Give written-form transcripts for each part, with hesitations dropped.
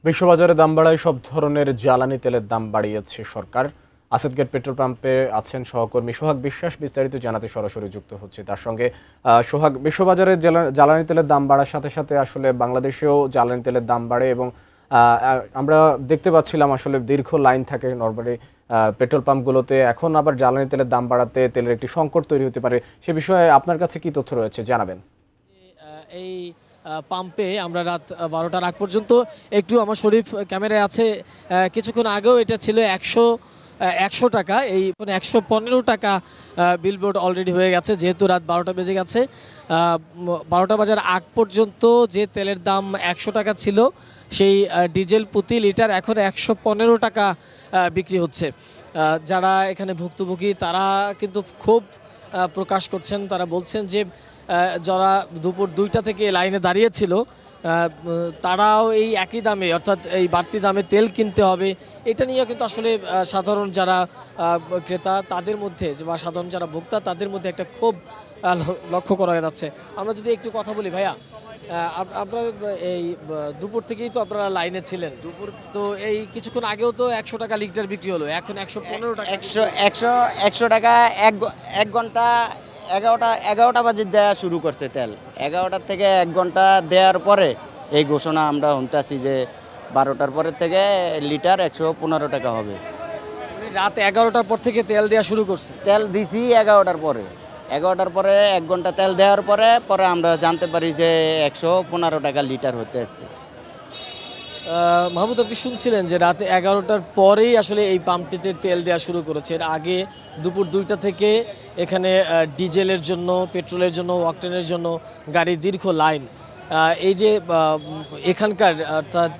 বিশ্ববাজারে দাম বাড়ায় সব ধরনের জ্বালানি তেলের দাম বাড়িয়েছে সরকার। আসাদগেট পেট্রোল পাম্পে আছেন সহকর্মী সোহাগ বিশ্বাস, বিস্তারিত জানাতে সরাসরি যুক্ত হচ্ছে তার সঙ্গে। সোহাগ, বিশ্ববাজারে জ্বালানি তেলের দাম বাড়ার সাথে সাথে আসলে বাংলাদেশেও জ্বালানি তেলের দাম বাড়ে এবং আমরা দেখতে পাচ্ছিলাম আসলে দীর্ঘ লাইন থাকে নরমালি পেট্রোল পাম্পগুলোতে। এখন আবার জ্বালানি তেলের দাম বাড়াতে তেলের একটি সংকট তৈরি হতে পারে, সে বিষয়ে আপনার কাছে কি তথ্য রয়েছে জানাবেন। এই পাম্পে আমরা রাত 12টার আগ পর্যন্ত একটু আমার শরীফ ক্যামেরায় আছে, কিছুক্ষণ আগেও এটা ছিল 100 টাকা, এই 115 টাকা বিলবোর্ড অলরেডি হয়ে গেছে, যেহেতু রাত 12টা বেজে গেছে। 12টা বাজার আগ পর্যন্ত যে তেলের দাম 100 টাকা ছিল, সেই ডিজেল প্রতি লিটার এখন 115 টাকা বিক্রি হচ্ছে। যারা এখানে ভুক্তভোগী তারা কিন্তু খুব প্রকাশ করছেন, তারা বলছেন যে যারা দুপুর 2টা থেকে লাইনে দাঁড়িয়েছিল তারাও এই একই দামে, অর্থাৎ এই বাড়তি দামে তেল কিনতে হবে, এটা নিয়ে কিন্তু আসলে সাধারণ যারা ক্রেতা তাদের মধ্যে বা সাধারণ যারা ভোক্তা তাদের মধ্যে একটা ক্ষোভ লক্ষ্য করা যাচ্ছে। আমরা যদি একটু কথা বলি ভাইয়া, আপনার এই দুপুর থেকেই তো আপনারা লাইনে ছিলেন, দুপুর তো এই কিছুক্ষণ আগেও তো 100 টাকা লিটার বিক্রি হলো, এখন 115 টাকা। 100 টাকা এক ঘন্টা 11টা বাজে দেওয়া শুরু করছে তেল। 11টার থেকে 1 ঘন্টা দেওয়ার পরে এই ঘোষণা আমরা শুনতেছি যে 12টার পরে থেকে লিটার 115 টাকা হবে। রাত 11টার পর থেকে তেল দেওয়া শুরু করছে। তেল দিছি 11টার পরে, 11টার পরে 1 ঘন্টা তেল দেওয়ার পরে আমরা জানতে পারি যে 115 টাকা লিটার হতে আছে। মাহমুদ, আপনি শুনছিলেন যে রাতে 11টার পরেই আসলে এই পাম্পটিতে তেল দেওয়া শুরু করেছে। এর আগে দুপুর 2টা থেকে এখানে ডিজেলের জন্য, পেট্রোলের জন্য, অকটেনের জন্য গাড়ির দীর্ঘ লাইন। এই যে এখানকার অর্থাৎ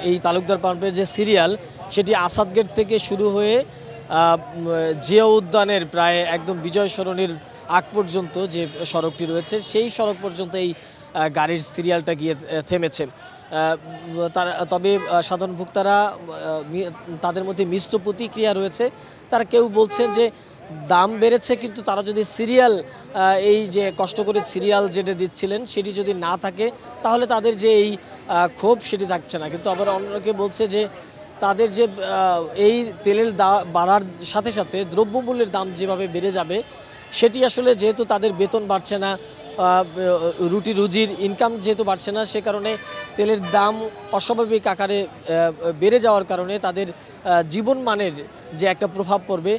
এই তালুকদার পাম্পের যে সিরিয়াল, সেটি আসাদগেট থেকে শুরু হয়ে জিয়া উদ্যানের প্রায় একদম বিজয় সরণির আগ পর্যন্ত যে সড়কটি রয়েছে, সেই সড়ক পর্যন্ত এই গাড়ির সিরিয়ালটা গিয়ে থেমেছে। তবে সাধারণ ভোক্তারা তাদের মধ্যে মিশ্র প্রতিক্রিয়া রয়েছে। তারা কেউ বলছেন যে দাম বেড়েছে, কিন্তু তারা যদি সিরিয়াল, এই যে কষ্ট করে সিরিয়াল যেটা দিচ্ছিলেন সেটি যদি না থাকে তাহলে তাদের যে এই ক্ষোভ সেটি থাকছে না। কিন্তু আবার অন্যকে বলছে যে তাদের যে এই তেলের বাড়ার সাথে সাথে দ্রব্যমূল্যের দাম যেভাবে বেড়ে যাবে, সেটি আসলে যেহেতু তাদের বেতন বাড়ছে না, রুজির ইনকাম যেহেতু বাড়ছে না, সে কারণে তেলের দাম অস্বাভাবিক আকারে বেড়ে যাওয়ার কারণে তাদের জীবনমানের যে একটা প্রভাব পড়বে,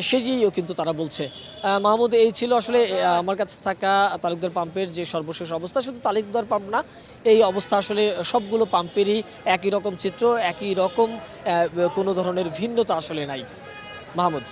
সেটিও কিন্তু তারা বলছে। মাহমুদ, এই ছিল আসলে আমার কাছে থাকা তালুকদার পাম্পের যে সর্বশেষ অবস্থা। শুধু তালুকদার পাম্প না, এই অবস্থা আসলে সবগুলো পাম্পেরই একই রকম চিত্র, একই রকম, কোনো ধরনের ভিন্নতা আসলে নাই। মাহমুদ।